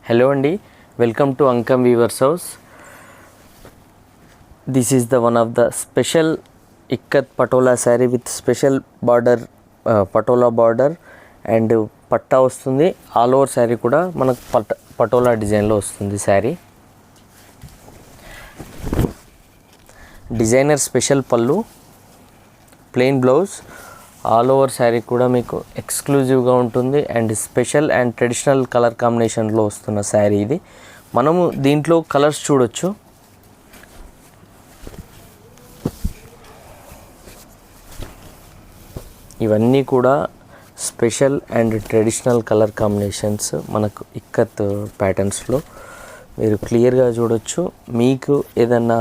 Hello Andy, welcome to Ankam Weavers House. This is the one of the special Ikkat Patola saree with special border, patola border and పట్టా వస్తుంది. All over sari కూడా మనకు పటోలా డిజైన్లో వస్తుంది. Sari designer special పళ్ళు, plain blouse, all over sari కూడా మీకు ఎక్స్క్లూజివ్గా ఉంటుంది and special and traditional colour కాంబినేషన్లో వస్తున్న శారీ ఇది. మనము దీంట్లో కలర్స్ చూడొచ్చు. ఇవన్నీ కూడా special and traditional colour combinations మనకు ఇక్కత్ ప్యాటర్న్స్లో మీరు క్లియర్గా చూడొచ్చు. మీకు ఏదన్నా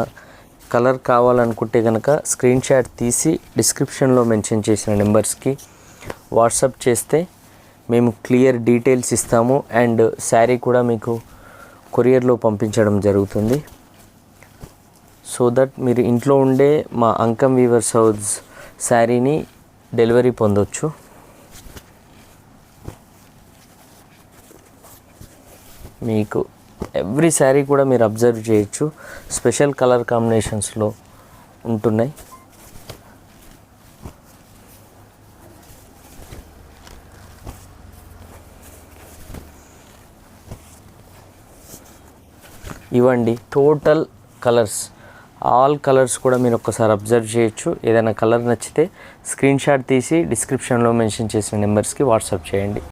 కలర్ కావాలనుకుంటే కనుక స్క్రీన్ షాట్ తీసి డిస్క్రిప్షన్లో మెన్షన్ చేసిన నెంబర్స్కి వాట్సాప్ చేస్తే మేము క్లియర్ డీటెయిల్స్ ఇస్తాము అండ్ శారీ కూడా మీకు కొరియర్లో పంపించడం జరుగుతుంది. సో దట్ మీరు ఇంట్లో ఉండే మా అంకమ్ వీవర్స్ హౌస్ శారీని డెలివరీ పొందొచ్చు. మీకు ఎవ్రీ శారీ కూడా మీరు అబ్జర్వ్ చేయొచ్చు, స్పెషల్ కలర్ కాంబినేషన్స్లో ఉంటున్నాయి. ఇవ్వండి టోటల్ కలర్స్, ఆల్ కలర్స్ కూడా మీరు ఒక్కసారి అబ్జర్వ్ చేయొచ్చు. ఏదైనా కలర్ నచ్చితే స్క్రీన్ షాట్ తీసి డిస్క్రిప్షన్లో మెన్షన్ చేసిన నెంబర్స్కి వాట్సాప్ చేయండి.